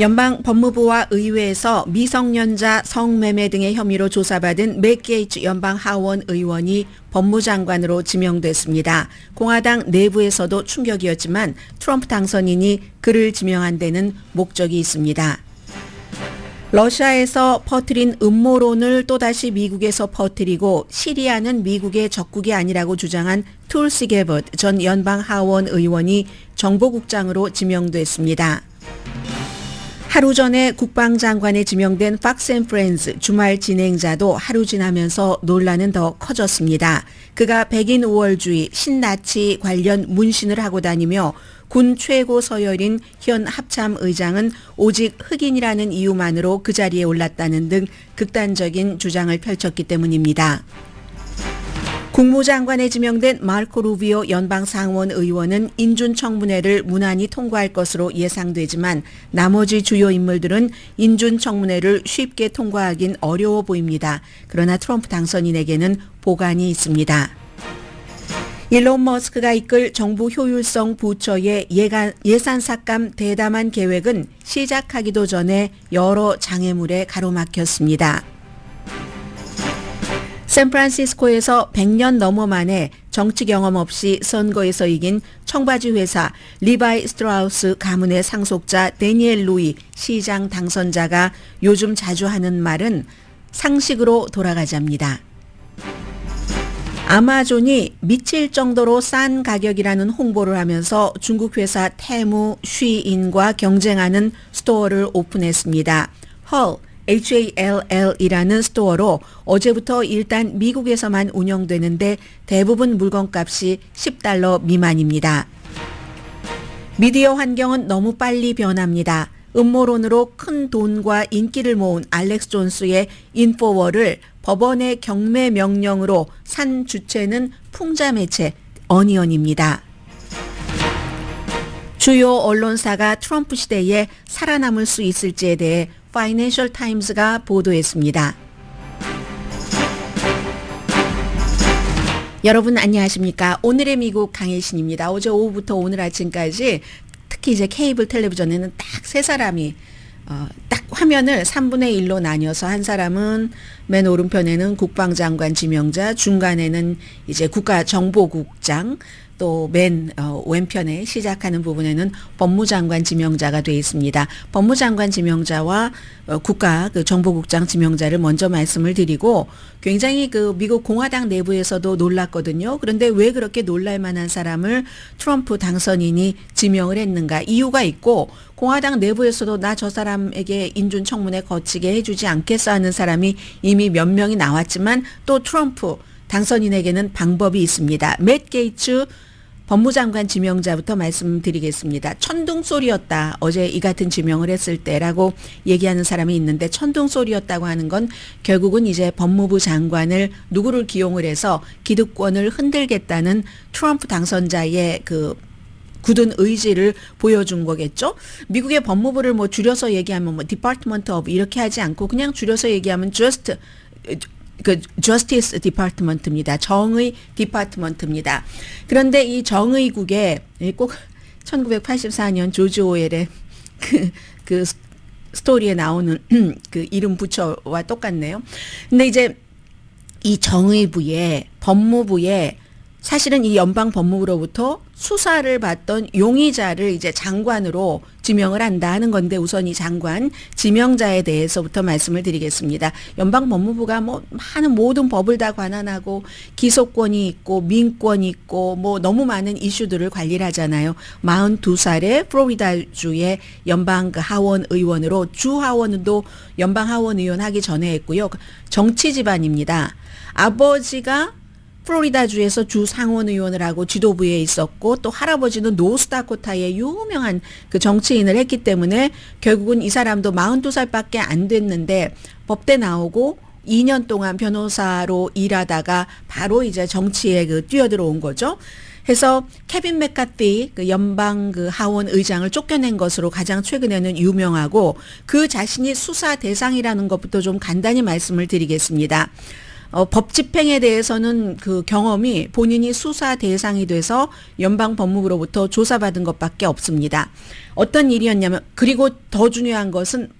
연방 법무부와 의회에서 미성년자 성매매 등의 혐의로 조사받은 맥 게이츠 연방 하원 의원이 법무장관으로 지명됐습니다. 공화당 내부에서도 충격이었지만 트럼프 당선인이 그를 지명한 데는 목적이 있습니다. 러시아에서 퍼뜨린 음모론을 또다시 미국에서 퍼뜨리고 시리아는 미국의 적국이 아니라고 주장한 툴시 게버트 전 연방 하원 의원이 정보국장으로 지명됐습니다. 하루 전에 국방장관에 지명된 팍스 앤 프렌즈 주말 진행자도 하루 지나면서 논란은 더 커졌습니다. 그가 백인 우월주의, 신나치 관련 문신을 하고 다니며 군 최고 서열인 현 합참 의장은 오직 흑인이라는 이유만으로 그 자리에 올랐다는 등 극단적인 주장을 펼쳤기 때문입니다. 국무장관에 지명된 마르코 루비오 연방상원 의원은 인준청문회를 무난히 통과할 것으로 예상되지만 나머지 주요 인물들은 인준청문회를 쉽게 통과하긴 어려워 보입니다. 그러나 트럼프 당선인에게는 보관이 있습니다. 일론 머스크가 이끌 정부 효율성 부처의 예산 삭감 대담한 계획은 시작하기도 전에 여러 장애물에 가로막혔습니다. 샌프란시스코에서 100년 넘어 만에 정치 경험 없이 선거에서 이긴 청바지 회사 리바이 스트라우스 가문의 상속자 데니엘 루이 시장 당선자가 요즘 자주 하는 말은 상식으로 돌아가자입니다. 아마존이 미칠 정도로 싼 가격이라는 홍보를 하면서 중국 회사 테무, 쉬인과 경쟁하는 스토어를 오픈했습니다. HALL이라는 스토어로 어제부터 일단 미국에서만 운영되는데 대부분 물건값이 $10 미만입니다. 미디어 환경은 너무 빨리 변합니다. 음모론으로 큰 돈과 인기를 모은 알렉스 존스의 인포월을 법원의 경매 명령으로 산 주체는 풍자 매체 어니언입니다. 주요 언론사가 트럼프 시대에 살아남을 수 있을지에 대해 파이낸셜 타임스가 보도했습니다. 여러분 안녕하십니까? 오늘의 미국 강혜신입니다. 어제 오후부터 오늘 아침까지 특히 이제 케이블 텔레비전에는 딱 세 사람이 딱 화면을 3분의 1로 나뉘어서 한 사람은 맨 오른편에는 국방장관 지명자, 중간에는 이제 국가정보국장, 또 맨 왼편에 시작하는 부분에는 법무장관 지명자가 되어 있습니다. 법무장관 지명자와 국가 정보국장 지명자를 먼저 말씀을 드리고 굉장히 미국 공화당 내부에서도 놀랐거든요. 그런데 왜 그렇게 놀랄 만한 사람을 트럼프 당선인이 지명을 했는가? 이유가 있고 공화당 내부에서도 나 저 사람에게 인준청문회 거치게 해주지 않겠어 하는 사람이 이미 몇 명이 나왔지만 또 트럼프 당선인에게는 방법이 있습니다. 맥 게이츠 법무장관 지명자부터 말씀드리겠습니다. 천둥소리였다. 어제 이 같은 지명을 했을 때라고 얘기하는 사람이 있는데 천둥소리였다고 하는 건 결국은 이제 법무부 장관을 누구를 기용을 해서 기득권을 흔들겠다는 트럼프 당선자의 굳은 의지를 보여준 거겠죠. 미국의 법무부를 뭐 줄여서 얘기하면 뭐 Department of 이렇게 하지 않고 그냥 줄여서 얘기하면 Justice Department입니다. 정의 디파트먼트입니다. 그런데 이 정의국에 꼭 1984년 조지 오웰의 그 스토리에 나오는 그 이름 부처와 똑같네요. 근데 이제 이 정의부에 법무부에 사실은 이 연방 법무부로부터 수사를 받던 용의자를 이제 장관으로 지명을 한다 하는 건데 우선 이 장관 지명자에 대해서부터 말씀을 드리겠습니다. 연방 법무부가 많은 모든 법을 다 관할하고 기소권이 있고 민권이 있고 너무 많은 이슈들을 관리를 하잖아요. 42살의 플로리다주의 연방 하원 의원으로 주 하원도 연방 하원 의원 하기 전에 했고요. 정치 집안입니다. 아버지가 플로리다주에서 주 상원의원을 하고 지도부에 있었고 또 할아버지는 노스다코타의 유명한 그 정치인을 했기 때문에 결국은 이 사람도 42살밖에 안 됐는데 법대 나오고 2년 동안 변호사로 일하다가 바로 이제 정치에 뛰어들어온 거죠. 해서 케빈 맥카티 연방 하원 의장을 쫓겨낸 것으로 가장 최근에는 유명하고 그 자신이 수사 대상이라는 것부터 좀 간단히 말씀을 드리겠습니다. 법 집행에 대해서는 그 경험이 본인이 수사 대상이 돼서 연방 법무부로부터 조사받은 것밖에 없습니다. 어떤 일이었냐면, 그리고 더 중요한 것은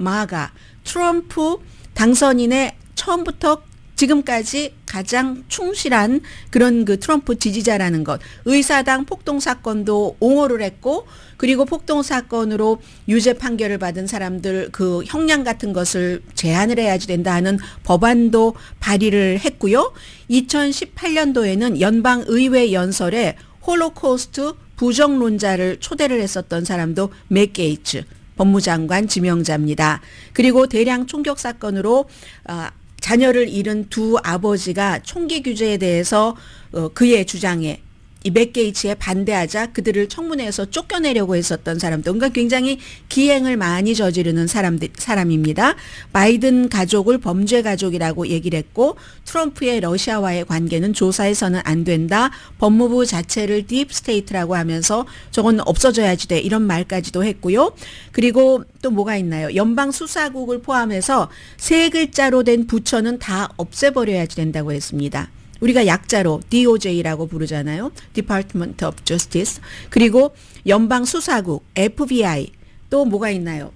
트럼프 당선인의 처음부터 지금까지 가장 충실한 그런 그 트럼프 지지자라는 것. 의사당 폭동 사건도 옹호를 했고, 그리고 폭동 사건으로 유죄 판결을 받은 사람들 그 형량 같은 것을 제한을 해야지 된다 하는 법안도 발의를 했고요. 2018년도에는 연방 의회 연설에 홀로코스트 부정론자를 초대를 했었던 사람도 맥 게이츠 법무장관 지명자입니다. 그리고 대량 총격 사건으로 자녀를 잃은 두 아버지가 총기 규제에 대해서 그의 주장에 이 맥 게이츠에 반대하자 그들을 청문회에서 쫓겨내려고 했었던 사람도, 그러니까 굉장히 기행을 많이 저지르는 사람입니다. 바이든 가족을 범죄 가족이라고 얘기를 했고, 트럼프의 러시아와의 관계는 조사해서는 안 된다. 법무부 자체를 딥스테이트라고 하면서 저건 없어져야지 돼. 이런 말까지도 했고요. 그리고 또 뭐가 있나요? 연방수사국을 포함해서 세 글자로 된 부처는 다 없애버려야지 된다고 했습니다. 우리가 약자로 DOJ라고 부르잖아요. Department of Justice. 그리고 연방수사국, FBI. 또 뭐가 있나요?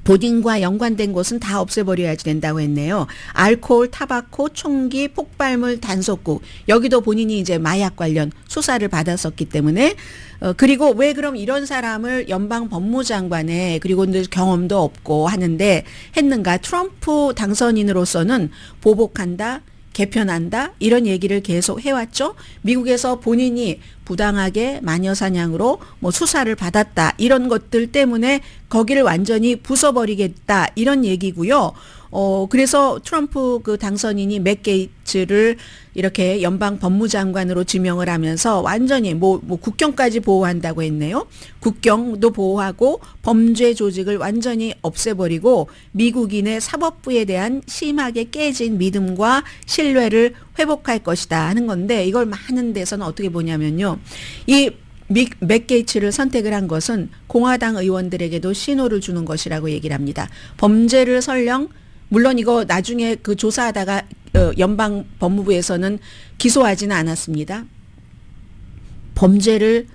보딩과 연관된 곳은 다 없애버려야지 된다고 했네요. 알코올, 타바코, 총기, 폭발물 단속국. 여기도 본인이 이제 마약 관련 수사를 받았었기 때문에 그리고 왜 그럼 이런 사람을 연방 법무장관에, 그리고 경험도 없고 하는데 했는가? 트럼프 당선인으로서는 보복한다, 개편한다, 이런 얘기를 계속 해왔죠. 미국에서 본인이 부당하게 마녀 사냥으로 뭐 수사를 받았다, 이런 것들 때문에 거기를 완전히 부숴버리겠다, 이런 얘기고요. 그래서 트럼프 그 당선인이 맥 게이츠를 이렇게 연방 법무장관으로 지명을 하면서 완전히 뭐 국경까지 보호한다고 했네요. 국경도 보호하고 범죄 조직을 완전히 없애버리고 미국인의 사법부에 대한 심하게 깨진 믿음과 신뢰를 회복할 것이다 하는 건데, 이걸 많은 데서는 어떻게 보냐면요. 이 맥 게이츠를 선택을 한 것은 공화당 의원들에게도 신호를 주는 것이라고 얘기를 합니다. 범죄를 설령, 물론 이거 나중에 그 조사하다가 연방 법무부에서는 기소하지는 않았습니다. 범죄를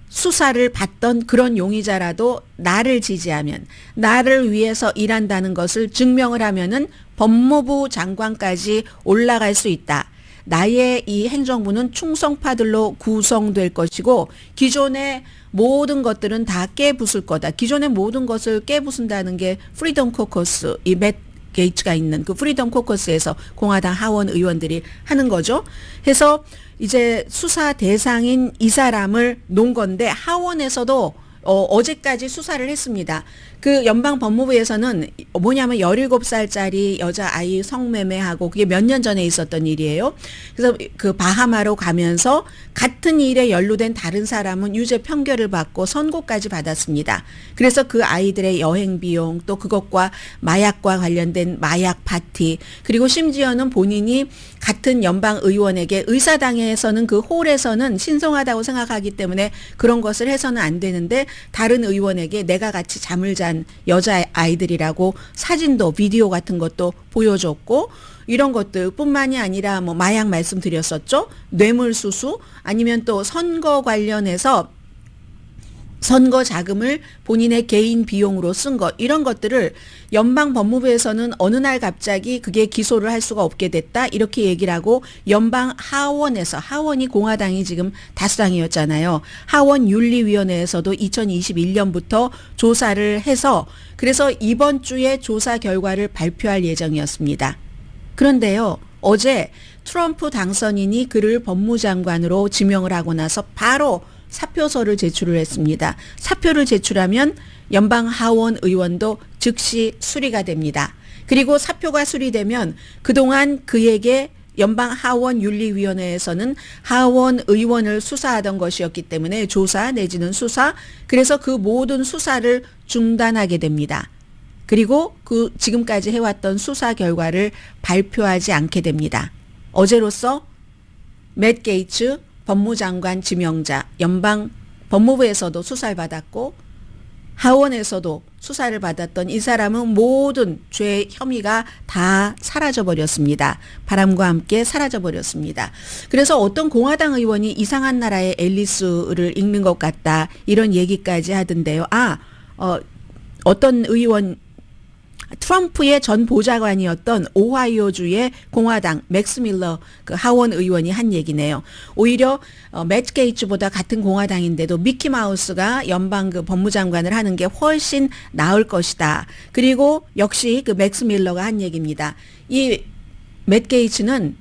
수사를 받던 그런 용의자라도 나를 지지하면, 나를 위해서 일한다는 것을 증명을 하면은 법무부 장관까지 올라갈 수 있다. 나의 이 행정부는 충성파들로 구성될 것이고 기존의 모든 것들은 다 깨부술 거다. 기존의 모든 것을 깨부순다는 게 프리덤 코커스, 이 맥 게이츠가 있는 그 프리덤 코커스에서 공화당 하원 의원들이 하는 거죠. 해서 이제 수사 대상인 이 사람을 놓은 건데, 하원에서도 어제까지 수사를 했습니다. 그 연방 법무부에서는 뭐냐면 17살짜리 여자아이 성매매하고, 그게 몇 년 전에 있었던 일이에요. 그래서 그 바하마로 가면서 같은 일에 연루된 다른 사람은 유죄 판결을 받고 선고까지 받았습니다. 그래서 그 아이들의 여행 비용, 또 그것과 마약과 관련된 마약 파티, 그리고 심지어는 본인이 같은 연방 의원에게 의사당에서는 그 홀에서는 신성하다고 생각하기 때문에 그런 것을 해서는 안 되는데, 다른 의원에게 내가 같이 잠을 잔 여자아이들이라고 사진도 비디오 같은 것도 보여줬고, 이런 것들 뿐만이 아니라 뭐 마약 말씀드렸었죠. 뇌물수수, 아니면 또 선거 관련해서 선거 자금을 본인의 개인 비용으로 쓴 것, 이런 것들을 연방 법무부에서는 어느 날 갑자기 그게 기소를 할 수가 없게 됐다, 이렇게 얘기를 하고, 연방 하원에서, 하원이 공화당이 지금 다수당이었잖아요. 하원 윤리위원회에서도 2021년부터 조사를 해서, 그래서 이번 주에 조사 결과를 발표할 예정이었습니다. 그런데요, 어제 트럼프 당선인이 그를 법무장관으로 지명을 하고 나서 바로 사표서를 제출을 했습니다. 사표를 제출하면 연방 하원 의원도 즉시 수리가 됩니다. 그리고 사표가 수리되면 그동안 그에게 연방 하원 윤리위원회에서는 하원 의원을 수사하던 것이었기 때문에 조사 내지는 수사, 그래서 그 모든 수사를 중단하게 됩니다. 그리고 그 지금까지 해왔던 수사 결과를 발표하지 않게 됩니다. 어제로써 맥 게이츠 법무장관 지명자, 연방 법무부에서도 수사를 받았고, 하원에서도 수사를 받았던 이 사람은 모든 죄 혐의가 다 사라져 버렸습니다. 바람과 함께 사라져 버렸습니다. 그래서 어떤 공화당 의원이 이상한 나라의 앨리스를 읽는 것 같다 이런 얘기까지 하던데요. 어떤 의원 트럼프의 전 보좌관이었던 오하이오주의 공화당 맥스 밀러 그 하원 의원이 한 얘기네요. 오히려 매트 게이츠보다 같은 공화당인데도 미키 마우스가 연방 그 법무장관을 하는 게 훨씬 나을 것이다. 그리고 역시 그 맥스 밀러가 한 얘기입니다. 이 매트 게이츠는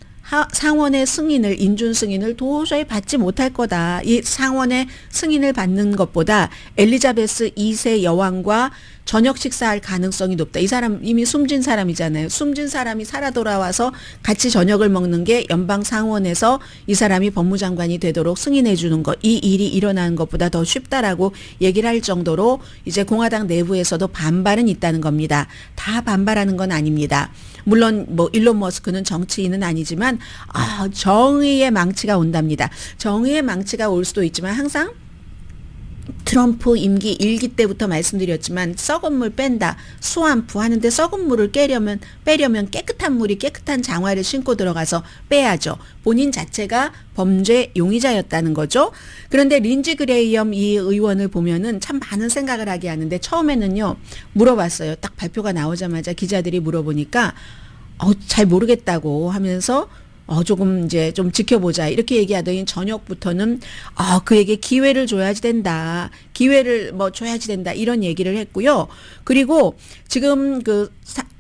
상원의 승인을 인준 승인을 도저히 받지 못할 거다. 이 상원의 승인을 받는 것보다 엘리자베스 2세 여왕과 저녁 식사할 가능성이 높다. 이 사람 이미 숨진 사람이잖아요. 숨진 사람이 살아 돌아와서 같이 저녁을 먹는 게 연방 상원에서 이 사람이 법무장관이 되도록 승인해 주는 것. 이 일이 일어나는 것보다 더 쉽다라고 얘기를 할 정도로 이제 공화당 내부에서도 반발은 있다는 겁니다. 다 반발하는 건 아닙니다. 물론 뭐 일론 머스크는 정치인은 아니지만 정의의 망치가 온답니다. 정의의 망치가 올 수도 있지만 항상 트럼프 임기 1기 때부터 말씀드렸지만 썩은 물 뺀다. 스완프 하는데 썩은 물을 빼려면 깨끗한 물이 깨끗한 장화를 신고 들어가서 빼야죠. 본인 자체가 범죄 용의자였다는 거죠. 그런데 린지 그레이엄 이 의원을 보면은 참 많은 생각을 하게 하는데 처음에는요. 물어봤어요. 딱 발표가 나오자마자 기자들이 물어보니까 잘 모르겠다고 하면서 조금 이제 좀 지켜보자 이렇게 얘기하더니 저녁부터는 그에게 기회를 줘야지 된다. 기회를 줘야지 된다. 이런 얘기를 했고요. 그리고 지금 그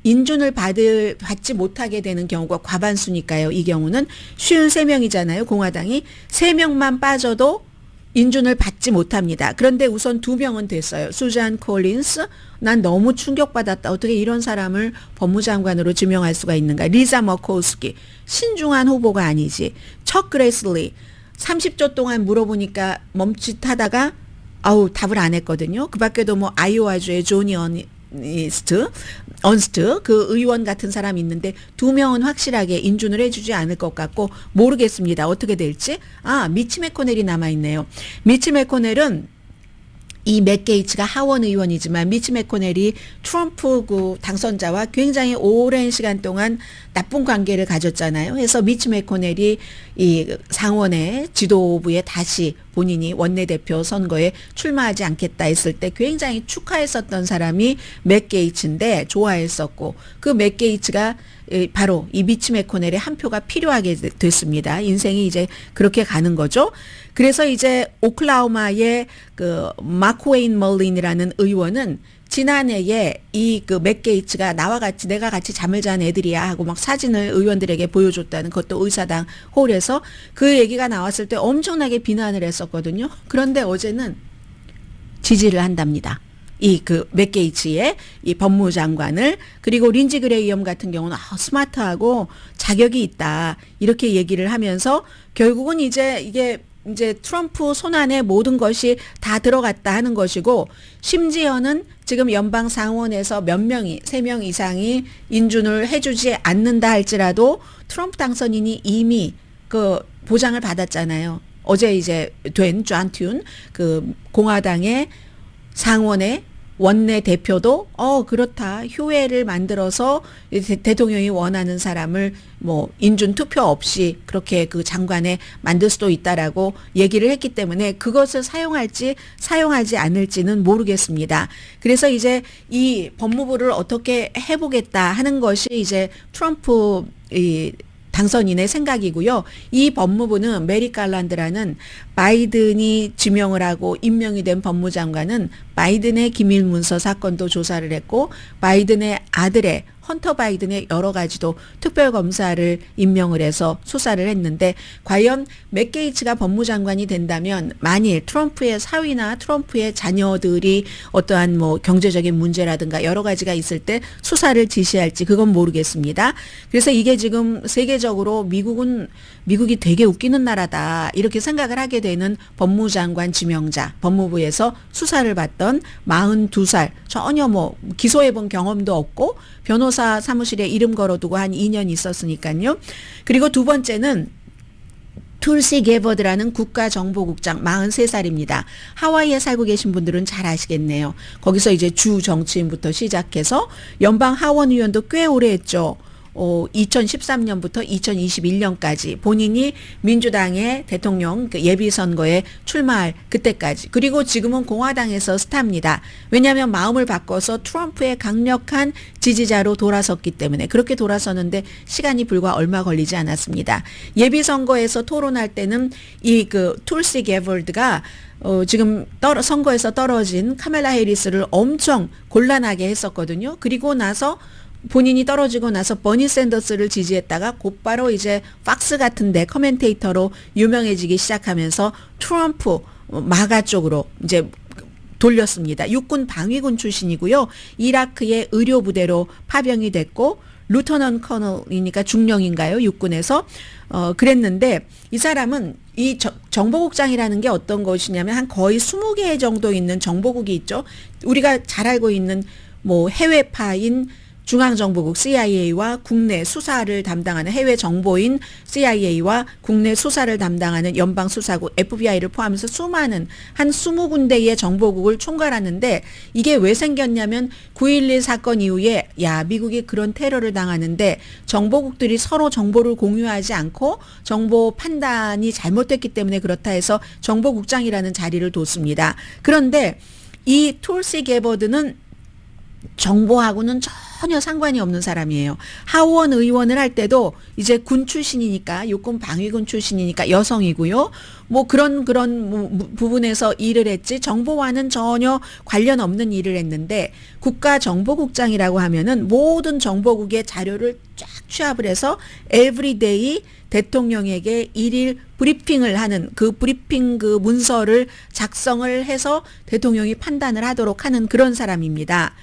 인준을 받지 못하게 되는 경우가 과반수니까요. 이 경우는 53명이잖아요. 공화당이 3명만 빠져도 인준을 받지 못합니다. 그런데 우선 2명은 됐어요. 수잔 콜린스, 난 너무 충격받았다. 어떻게 이런 사람을 법무장관으로 지명할 수가 있는가. 리자 머코스키, 신중한 후보가 아니지. 척 그레슬리, 30초 동안 물어보니까 멈칫하다가 답을 안 했거든요. 그 밖에도 아이오와주의 조니 언스트 그 의원 같은 사람이 있는데 2명은 확실하게 인준을 해주지 않을 것 같고 모르겠습니다. 어떻게 될지. 미치 매코넬이 남아있네요. 미치 매코넬은 이 맥 게이츠가 하원 의원이지만 미치 매코넬이 트럼프 그 당선자와 굉장히 오랜 시간 동안 나쁜 관계를 가졌잖아요. 그래서 미치 매코넬이 이 상원의 지도부에 다시 본인이 원내대표 선거에 출마하지 않겠다 했을 때 굉장히 축하했었던 사람이 맥 게이츠인데 좋아했었고 그 맥 게이츠가 바로 이 미치 매코넬의 한 표가 필요하게 됐습니다. 인생이 이제 그렇게 가는 거죠. 그래서 이제 오클라호마의 그 마크웨인 멀린이라는 의원은 지난해에 이 그 맥 게이츠가 내가 같이 잠을 잔 애들이야 하고 막 사진을 의원들에게 보여줬다는 것도 의사당 홀에서 그 얘기가 나왔을 때 엄청나게 비난을 했었거든요. 그런데 어제는 지지를 한답니다. 이 그 맥 게이츠의 이 법무장관을 그리고 린지 그레이엄 같은 경우는 스마트하고 자격이 있다 이렇게 얘기를 하면서 결국은 이게 트럼프 손안에 모든 것이 다 들어갔다 하는 것이고 심지어는 지금 연방 상원에서 몇 명이 3명 이상이 인준을 해주지 않는다 할지라도 트럼프 당선인이 이미 그 보장을 받았잖아요. 어제 이제 된 존 튠 그 공화당의 상원의 원내 대표도 그렇다. 휴회를 만들어서 대통령이 원하는 사람을 인준 투표 없이 그렇게 그 장관에 만들 수도 있다라고 얘기를 했기 때문에 그것을 사용할지 사용하지 않을지는 모르겠습니다. 그래서 이제 이 법무부를 어떻게 해보겠다 하는 것이 이제 트럼프 당선인의 생각이고요. 이 법무부는 메리 갈란드라는 바이든이 지명을 하고 임명이 된 법무장관은 바이든의 기밀문서 사건도 조사를 했고 바이든의 아들의 헌터 바이든의 여러 가지도 특별검사를 임명을 해서 수사를 했는데 과연 맥 게이츠가 법무장관이 된다면 만일 트럼프의 사위나 트럼프의 자녀들이 어떠한 경제적인 문제라든가 여러 가지가 있을 때 수사를 지시할지 그건 모르겠습니다. 그래서 이게 지금 세계적으로 미국이 되게 웃기는 나라다 이렇게 생각을 하게 되는 법무장관 지명자 법무부에서 수사를 받던 42살 전혀 기소해본 경험도 없고 변호사 사무실에 이름 걸어두고 한 2년 있었으니까요. 그리고 두 번째는 툴시 게버드라는 국가정보국장 43살입니다. 하와이에 살고 계신 분들은 잘 아시겠네요. 거기서 이제 주 정치인부터 시작해서 연방 하원의원도 꽤 오래 했죠. 2013년부터 2021년까지 본인이 민주당의 대통령 예비선거에 출마할 그때까지. 그리고 지금은 공화당에서 스타입니다. 왜냐하면 마음을 바꿔서 트럼프의 강력한 지지자로 돌아섰기 때문에. 그렇게 돌아서는데 시간이 불과 얼마 걸리지 않았습니다. 예비선거에서 토론할 때는 이 툴시 게버드가 지금 선거에서 떨어진 카멜라 해리스를 엄청 곤란하게 했었거든요. 그리고 나서 본인이 떨어지고 나서 버니 샌더스를 지지했다가 곧바로 이제 팍스 같은데 커멘테이터로 유명해지기 시작하면서 트럼프 마가 쪽으로 이제 돌렸습니다. 육군 방위군 출신이고요. 이라크의 의료부대로 파병이 됐고 루터넌 커널이니까 중령인가요? 육군에서 그랬는데 이 사람은 이 정보국장이라는 게 어떤 것이냐면 한 거의 20개 정도 있는 정보국이 있죠. 우리가 잘 알고 있는 뭐 해외파인 중앙정보국 CIA와 국내 수사를 담당하는 해외 정보인 CIA와 국내 수사를 담당하는 연방수사국 FBI를 포함해서 수많은 한 20군데의 정보국을 총괄하는데 이게 왜 생겼냐면 9.11 사건 이후에 미국이 그런 테러를 당하는데 정보국들이 서로 정보를 공유하지 않고 정보 판단이 잘못됐기 때문에 그렇다 해서 정보국장이라는 자리를 뒀습니다. 그런데 이 툴시 게버드는 정보하고는 전혀 상관이 없는 사람이에요. 하원 의원을 할 때도 이제 군 출신이니까 육군 방위군 출신이니까 여성이고요. 뭐 그런 부분에서 일을 했지 정보와는 전혀 관련 없는 일을 했는데 국가정보국장이라고 하면은 모든 정보국의 자료를 쫙 취합을 해서 에브리데이 대통령에게 일일 브리핑을 하는 그 브리핑 그 문서를 작성을 해서 대통령이 판단을 하도록 하는 그런 사람입니다.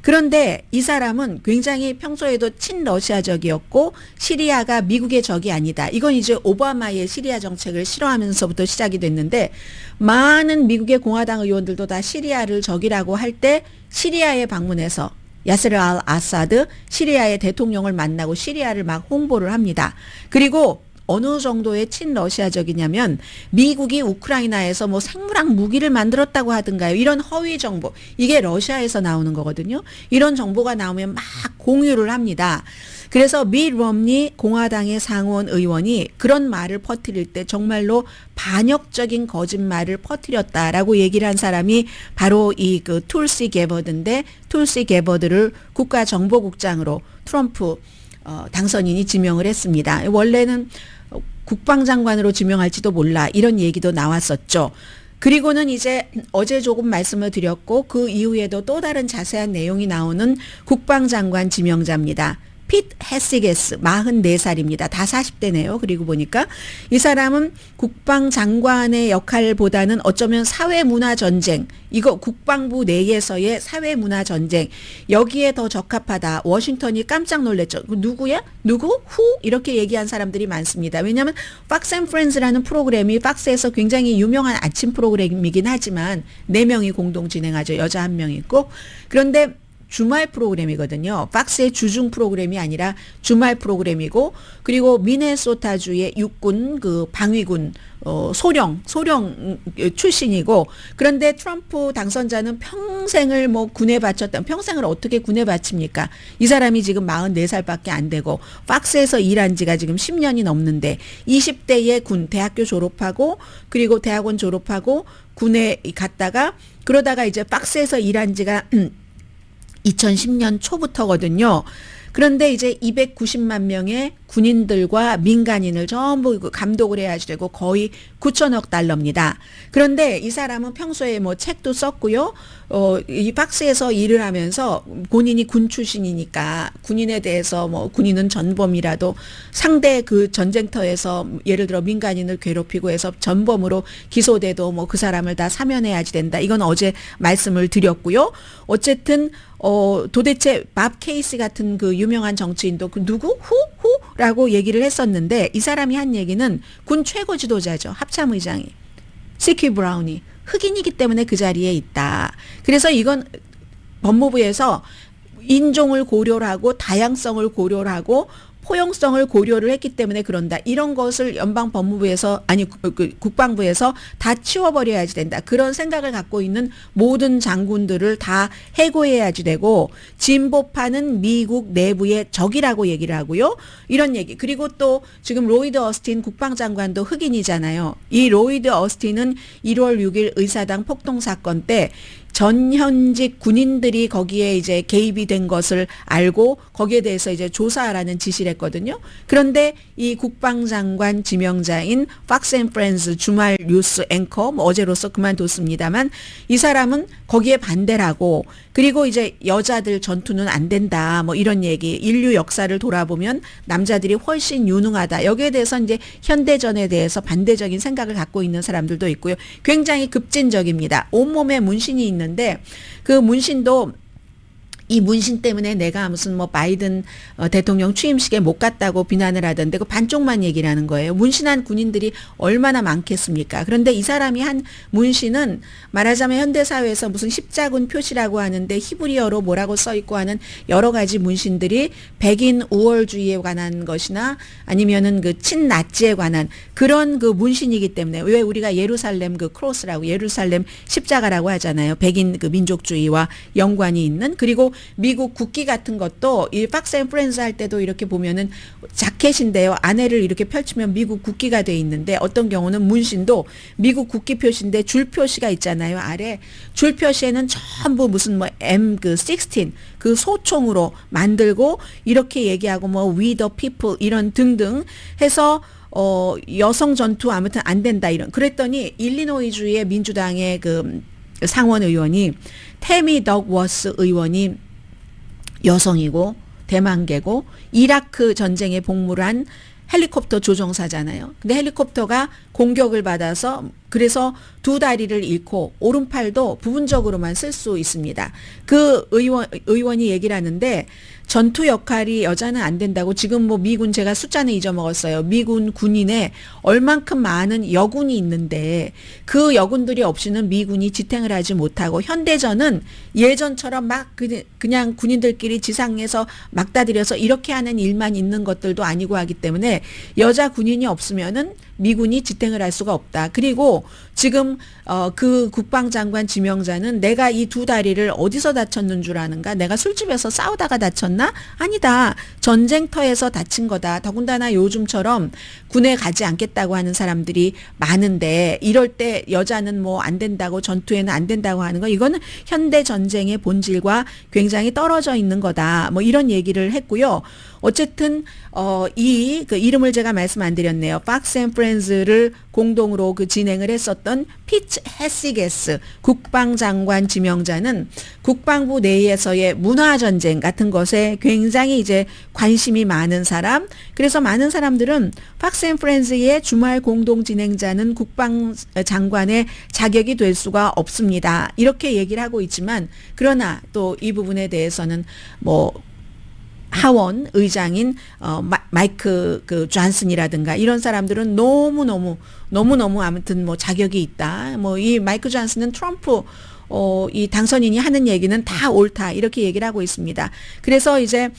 그런데 이 사람은 굉장히 평소에도 친러시아적이었고 시리아가 미국의 적이 아니다. 이건 이제 오바마의 시리아 정책을 싫어하면서부터 시작이 됐는데 많은 미국의 공화당 의원들도 다 시리아를 적이라고 할 때 시리아에 방문해서 야스르 알 아사드 시리아의 대통령을 만나고 시리아를 막 홍보를 합니다. 그리고 어느 정도의 친러시아적이냐면 미국이 우크라이나에서 뭐 생물학 무기를 만들었다고 하든가요. 이런 허위 정보. 이게 러시아에서 나오는 거거든요. 이런 정보가 나오면 막 공유를 합니다. 그래서 밋 럼니 공화당의 상원 의원이 그런 말을 퍼뜨릴 때 정말로 반역적인 거짓말을 퍼뜨렸다라고 얘기를 한 사람이 바로 이 툴시 게버드인데 툴시 게버드를 국가정보국장으로 트럼프 당선인이 지명을 했습니다. 원래는 국방장관으로 지명할지도 몰라 이런 얘기도 나왔었죠. 그리고는 이제 어제 조금 말씀을 드렸고 그 이후에도 또 다른 자세한 내용이 나오는 국방장관 지명자입니다. 핏 헤시게스 44살입니다. 다 40대네요. 그리고 보니까 이 사람은 국방장관의 역할보다는 어쩌면 사회문화전쟁 이거 국방부 내에서의 사회문화전쟁 여기에 더 적합하다. 워싱턴이 깜짝 놀랐죠. 누구야? 누구? 후? 이렇게 얘기한 사람들이 많습니다. 왜냐하면 Fox and Friends라는 프로그램이 팍스에서 굉장히 유명한 아침 프로그램이긴 하지만 4명이 공동 진행하죠. 여자 1명 있고 그런데 주말 프로그램이거든요. 팍스의 주중 프로그램이 아니라 주말 프로그램이고 그리고 미네소타주의 육군 방위군 소령 출신이고 그런데 트럼프 당선자는 평생을 뭐 군에 바쳤다. 평생을 어떻게 군에 바칩니까? 이 사람이 지금 44살밖에 안 되고 팍스에서 일한 지가 지금 10년이 넘는데 20대에 대학교 졸업하고 그리고 대학원 졸업하고 군에 갔다가 그러다가 이제 팍스에서 일한 지가 2010년 초부터거든요. 그런데 이제 290만 명의 군인들과 민간인을 전부 감독을 해야 되고 거의 9천억 달러입니다. 그런데 이 사람은 평소에 뭐 책도 썼고요. 이 팍스에서 일을 하면서 본인이 군 출신이니까 군인에 대해서 뭐 군인은 전범이라도 상대 그 전쟁터에서 예를 들어 민간인을 괴롭히고 해서 전범으로 기소돼도 뭐 그 사람을 다 사면해야지 된다. 이건 어제 말씀을 드렸고요. 어쨌든 도대체 밥 케이시 같은 그 유명한 정치인도 그 누구? 후라고 얘기를 했었는데 이 사람이 한 얘기는 군 최고 지도자죠. 합참의장이. 시키 브라운이. 흑인이기 때문에 그 자리에 있다. 그래서 이건 법무부에서 인종을 고려를 하고 다양성을 고려를 하고 포용성을 고려를 했기 때문에 그런다. 이런 것을 연방 법무부에서 아니 국방부에서 다 치워버려야지 된다. 그런 생각을 갖고 있는 모든 장군들을 다 해고해야지 되고 진보파는 미국 내부의 적이라고 얘기를 하고요. 이런 얘기. 그리고 또 지금 로이드 어스틴 국방장관도 흑인이잖아요. 이 로이드 어스틴은 1월 6일 의사당 폭동 사건 때 전현직 군인들이 거기에 이제 개입이 된 것을 알고 거기에 대해서 이제 조사하라는 지시를 했거든요. 그런데 이 국방장관 지명자인 팍스 앤 프렌즈 주말 뉴스 앵커 뭐 어제로서 그만뒀습니다만 이 사람은 거기에 반대를 하고 그리고 이제 여자들 전투는 안 된다 뭐 이런 얘기 인류 역사를 돌아보면 남자들이 훨씬 유능하다. 여기에 대해서 이제 현대전에 대해서 반대적인 생각을 갖고 있는 사람들도 있고요. 굉장히 급진적입니다. 온몸에 문신이 있는데 그 문신도 이 문신 때문에 내가 무슨 뭐 바이든 대통령 취임식에 못 갔다고 비난을 하던데 그 반쪽만 얘기를 하는 거예요. 문신한 군인들이 얼마나 많겠습니까? 그런데 이 사람이 한 문신은 말하자면 현대사회에서 무슨 십자군 표시라고 하는데 히브리어로 뭐라고 써있고 하는 여러 가지 문신들이 백인 우월주의에 관한 것이나 아니면은 그 친나치에 관한 그런 그 문신이기 때문에 왜 우리가 예루살렘 그 크로스라고 예루살렘 십자가라고 하잖아요. 백인 그 민족주의와 연관이 있는 그리고 미국 국기 같은 것도 이 팍스 앤 프렌즈 할 때도 이렇게 보면은 자켓인데요. 안에를 이렇게 펼치면 미국 국기가 돼 있는데 어떤 경우는 문신도 미국 국기 표시인데 줄 표시가 있잖아요. 아래 줄 표시에는 전부 무슨 뭐 M16 그 소총으로 만들고 이렇게 얘기하고 뭐 We the people 이런 등등 해서 여성 전투 아무튼 안 된다 이런 그랬더니 일리노이주의 민주당의 그 상원 의원이 태미 덕워스 의원이 여성이고 대만계고 이라크 전쟁에 복무를 한 헬리콥터 조종사잖아요. 근데 헬리콥터가 공격을 받아서 그래서 두 다리를 잃고 오른팔도 부분적으로만 쓸 수 있습니다. 그 의원이 얘기를 하는데 전투 역할이 여자는 안 된다고 지금 뭐 미군 제가 숫자는 잊어먹었어요. 미군 군인에 얼만큼 많은 여군이 있는데 그 여군들이 없이는 미군이 지탱을 하지 못하고 현대전은 예전처럼 막 그냥 군인들끼리 지상에서 막다들여서 이렇게 하는 일만 있는 것들도 아니고 하기 때문에 여자 군인이 없으면은 미군이 지탱을 할 수가 없다. 그리고 지금 그 국방장관 지명자는 내가 이 두 다리를 어디서 다쳤는 줄 아는가? 내가 술집에서 싸우다가 다쳤나? 아니다. 전쟁터에서 다친 거다. 더군다나 요즘처럼 군에 가지 않겠다고 하는 사람들이 많은데 이럴 때 여자는 뭐 안 된다고 전투에는 안 된다고 하는 거 이거는 현대 전쟁의 본질과 굉장히 떨어져 있는 거다. 뭐 이런 얘기를 했고요. 어쨌든 이 그 이름을 제가 말씀 안 드렸네요. 팍스 앤 프렌즈를 공동으로 그 진행을 했었던 피츠 헤시게스 국방장관 지명자는 국방부 내에서의 문화전쟁 같은 것에 굉장히 이제 관심이 많은 사람. 그래서 많은 사람들은 팍스 앤 프렌즈의 주말 공동 진행자는 국방장관의 자격이 될 수가 없습니다. 이렇게 얘기를 하고 있지만 그러나 또 이 부분에 대해서는 뭐 하원 의장인 마이크 그 존슨이라든가 이런 사람들은 너무너무 아무튼 뭐 자격이 있다. 뭐 이 마이크 존슨은 트럼프 이 당선인이 하는 얘기는 다 옳다. 이렇게 얘기를 하고 있습니다. 그래서 이제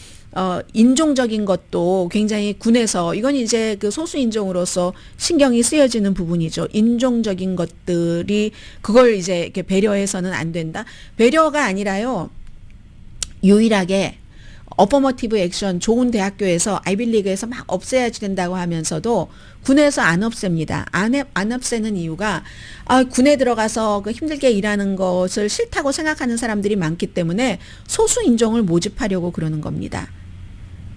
인종적인 것도 굉장히 군에서 이건 이제 그 소수 인종으로서 신경이 쓰여지는 부분이죠. 인종적인 것들이 그걸 이제 이렇게 배려해서는 안 된다. 배려가 아니라요. 유일하게 어퍼머티브 액션 좋은 대학교에서 아이빌리그에서 막 없애야지 된다고 하면서도 군에서 안 없앱니다. 안 없애는 이유가 군에 들어가서 그 힘들게 일하는 것을 싫다고 생각하는 사람들이 많기 때문에 소수 인종을 모집하려고 그러는 겁니다.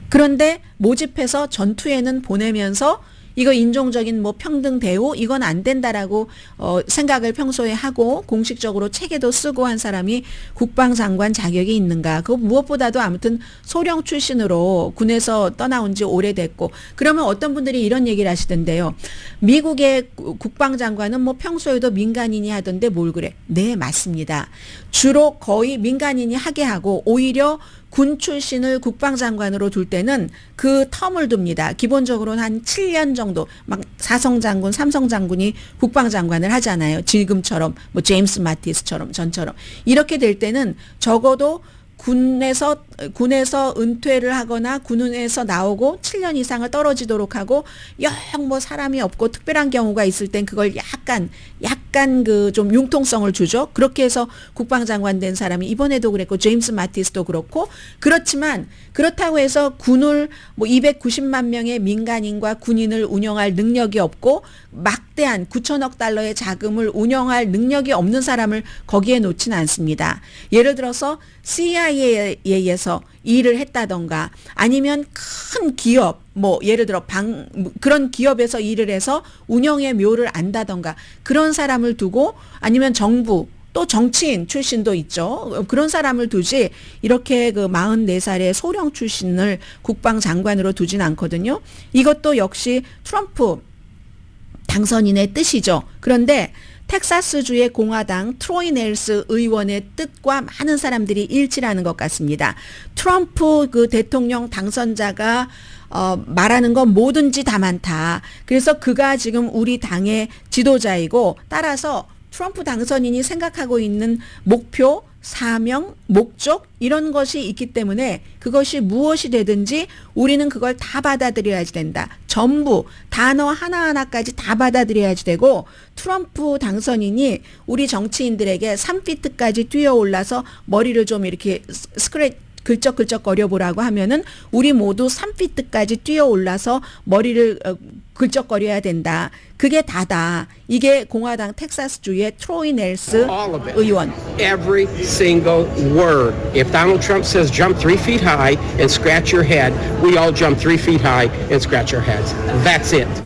그런데 모집해서 전투에는 보내면서 이거 인종적인 뭐 평등 대우 이건 안 된다라고 생각을 평소에 하고 공식적으로 책에도 쓰고 한 사람이 국방장관 자격이 있는가? 그 무엇보다도 아무튼 소령 출신으로 군에서 떠나온 지 오래됐고 그러면 어떤 분들이 이런 얘기를 하시던데요. 미국의 국방장관은 뭐 평소에도 민간인이 하던데 뭘 그래? 네, 맞습니다. 주로 거의 민간인이 하게 하고 오히려 군 출신을 국방장관으로 둘 때는 그 텀을 둡니다. 기본적으로는 한 7년 정도 막 사성장군, 삼성장군이 국방장관을 하잖아요. 지금처럼 뭐 제임스 마티스처럼 전처럼 이렇게 될 때는 적어도 군에서 은퇴를 하거나 군에서 나오고 7년 이상을 떨어지도록 하고 영 뭐 사람이 없고 특별한 경우가 있을 땐 그걸 약간 그 좀 융통성을 주죠. 그렇게 해서 국방장관 된 사람이 이번에도 그랬고 제임스 마티스도 그렇고 그렇지만 그렇다고 해서 군을 뭐 290만 명의 민간인과 군인을 운영할 능력이 없고 막대한 9천억 달러의 자금을 운영할 능력이 없는 사람을 거기에 놓지는 않습니다. 예를 들어서 CIA에서 일을 했다던가 아니면 큰 기업 뭐 예를 들어 그런 기업에서 일을 해서 운영의 묘를 안다던가 그런 사람을 두고 아니면 정부 또 정치인 출신도 있죠. 그런 사람을 두지 이렇게 그 44살의 소령 출신을 국방장관으로 두진 않거든요. 이것도 역시 트럼프 당선인의 뜻이죠. 그런데 텍사스주의 공화당 트로이 넬스 의원의 뜻과 많은 사람들이 일치하는 것 같습니다. 트럼프 그 대통령 당선자가 말하는 건 뭐든지 다 많다. 그래서 그가 지금 우리 당의 지도자이고 따라서 트럼프 당선인이 생각하고 있는 목표, 사명, 목적 이런 것이 있기 때문에 그것이 무엇이 되든지 우리는 그걸 다 받아들여야지 된다. 전부 단어 하나하나까지 다 받아들여야지 되고 트럼프 당선인이 우리 정치인들에게 3피트까지 뛰어올라서 머리를 좀 이렇게 긁적긁적거려 보라고 하면은 우리 모두 3피트까지 뛰어올라서 머리를 긁적거려야 된다. 그게 다다. 이게 공화당 텍사스주의 트로이 넬스 의원. Every single word. If Donald Trump says jump 3 feet high and scratch your head, we all jump 3 feet high and scratch our heads. That's it.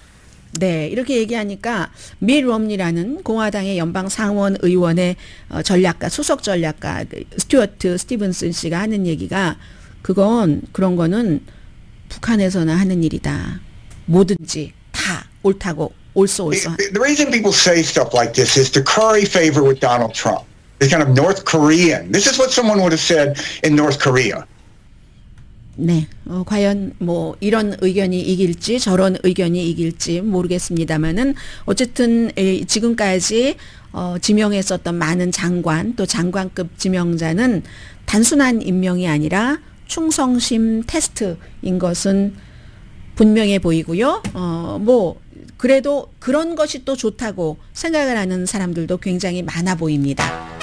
네, 이렇게 얘기하니까 미 롬니라는 공화당의 연방 상원 의원의 전략가, 수석 전략가 스튜어트 스티븐슨 씨가 하는 얘기가 그런 거는 북한에서나 하는 일이다. 뭐든지 다 옳다고 옳소. The reason people say stuff like this is to curry favor with Donald Trump. They're kind of North Korean. This is what someone would have said in North Korea. 네, 과연 뭐 이런 의견이 이길지 저런 의견이 이길지 모르겠습니다만은 어쨌든 지금까지 지명했었던 많은 장관 또 장관급 지명자는 단순한 임명이 아니라 충성심 테스트인 것은 분명해 보이고요. 뭐 그래도 그런 것이 또 좋다고 생각을 하는 사람들도 굉장히 많아 보입니다.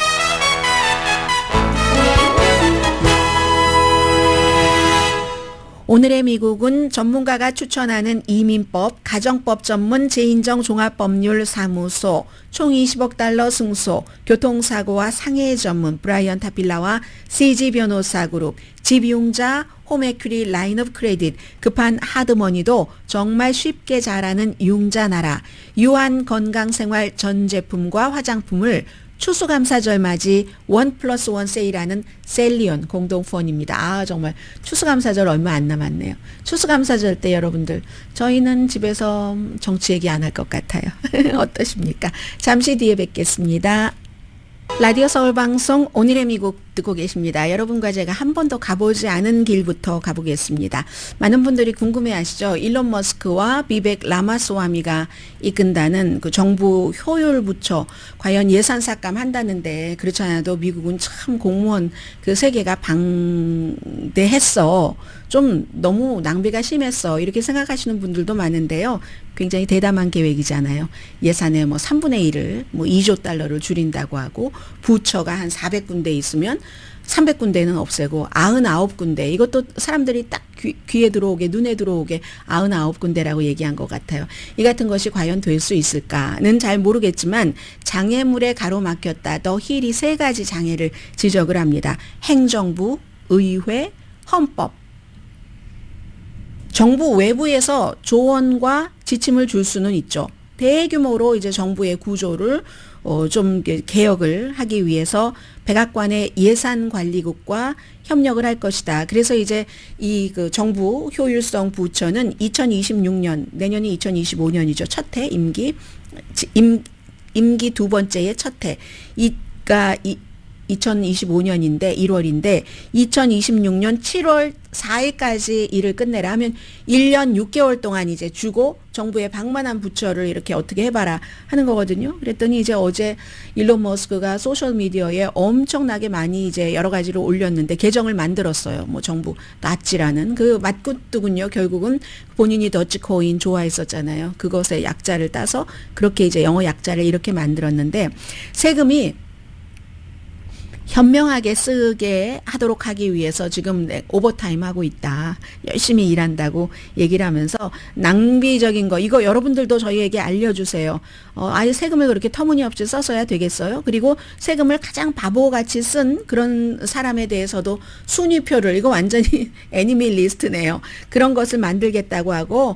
오늘의 미국은 전문가가 추천하는 이민법, 가정법 전문 재인정 종합법률 사무소, 총 20억 달러 승소, 교통사고와 상해 전문 브라이언 타필라와 CG 변호사 그룹, 집용자 홈에큐리 라인업 크레딧, 급한 하드머니도 정말 쉽게 잘하는 융자나라, 유한 건강생활 전 제품과 화장품을 추수감사절 맞이 1+1 세일하는 셀리온 공동후원입니다. 정말 추수감사절 얼마 안 남았네요. 추수감사절 때 여러분들 저희는 집에서 정치 얘기 안 할 것 같아요. 어떠십니까? 잠시 뒤에 뵙겠습니다. 라디오 서울방송 오늘의 미국 듣고 계십니다. 여러분과 제가 한 번도 가보지 않은 길부터 가보겠습니다. 많은 분들이 궁금해하시죠. 일론 머스크와 비벡 라마스와미가 이끈다는 그 정부 효율부처 과연 예산 삭감한다는데 그렇지 않아도 미국은 참 공무원 그 세계가 방대했어. 좀 너무 낭비가 심했어. 이렇게 생각하시는 분들도 많은데요. 굉장히 대담한 계획이잖아요. 예산의 뭐 3분의 1을 뭐 2조 달러를 줄인다고 하고 부처가 한 400군데 있으면 300군데는 없애고 99군데 이것도 사람들이 딱 귀에 들어오게 눈에 들어오게 99군데라고 얘기한 것 같아요. 이 같은 것이 과연 될 수 있을까는 잘 모르겠지만 장애물에 가로막혔다. 더 힐이 3가지 장애를 지적을 합니다. 행정부, 의회, 헌법. 정부 외부에서 조언과 지침을 줄 수는 있죠. 대규모로 이제 정부의 구조를 좀 개혁을 하기 위해서 백악관의 예산관리국과 협력을 할 것이다. 그래서 이제 이 그 정부 효율성 부처는 2026년 내년이 2025년이죠. 첫 해 임기 두 번째의 첫 해. 2025년인데 1월인데 2026년 7월 4일까지 일을 끝내라 하면 1년 6개월 동안 이제 주고 정부의 방만한 부처를 이렇게 어떻게 해봐라 하는 거거든요. 그랬더니 이제 어제 일론 머스크가 소셜미디어에 엄청나게 많이 이제 여러 가지로 올렸는데 계정을 만들었어요. 뭐 정부 낫지라는 그 맞굿두군요. 결국은 본인이 더치코인 좋아했었잖아요. 그것의 약자를 따서 그렇게 이제 영어 약자를 이렇게 만들었는데 세금이 현명하게 쓰게 하도록 하기 위해서 지금 오버타임 하고 있다. 열심히 일한다고 얘기를 하면서 낭비적인 거 이거 여러분들도 저희에게 알려주세요. 아예 세금을 그렇게 터무니없이 써서야 되겠어요? 그리고 세금을 가장 바보같이 쓴 그런 사람에 대해서도 순위표를 이거 완전히 애니미 리스트네요. 그런 것을 만들겠다고 하고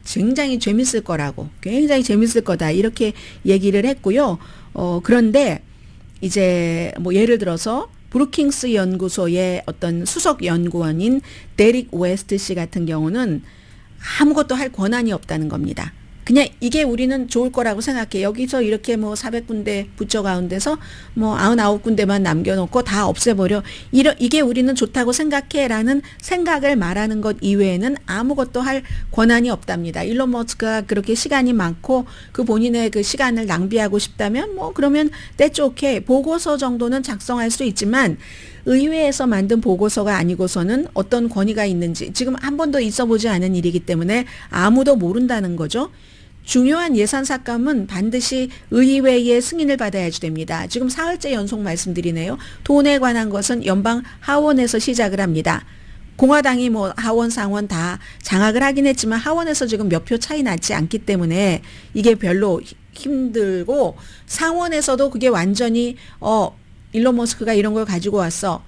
굉장히 재밌을 거라고 굉장히 재밌을 거다 이렇게 얘기를 했고요. 그런데 이제 뭐 예를 들어서 브루킹스 연구소의 어떤 수석 연구원인 데릭 웨스트 씨 같은 경우는 아무것도 할 권한이 없다는 겁니다. 그냥 이게 우리는 좋을 거라고 생각해. 여기서 이렇게 뭐 400군데 부처 가운데서 뭐 99군데만 남겨놓고 다 없애버려. 이게 우리는 좋다고 생각해 라는 생각을 말하는 것 이외에는 아무것도 할 권한이 없답니다. 일론 머스크가 그렇게 시간이 많고 그 본인의 그 시간을 낭비하고 싶다면 뭐 그러면 that's okay. 보고서 정도는 작성할 수 있지만 의회에서 만든 보고서가 아니고서는 어떤 권위가 있는지 지금 한 번도 있어보지 않은 일이기 때문에 아무도 모른다는 거죠. 중요한 예산 삭감은 반드시 의회의 승인을 받아야지 됩니다. 지금 사흘째 연속 말씀드리네요. 돈에 관한 것은 연방 하원에서 시작을 합니다. 공화당이 뭐 하원 상원 다 장악을 하긴 했지만 하원에서 지금 몇 표 차이 나지 않기 때문에 이게 별로 힘들고 상원에서도 그게 완전히 일론 머스크가 이런 걸 가지고 왔어.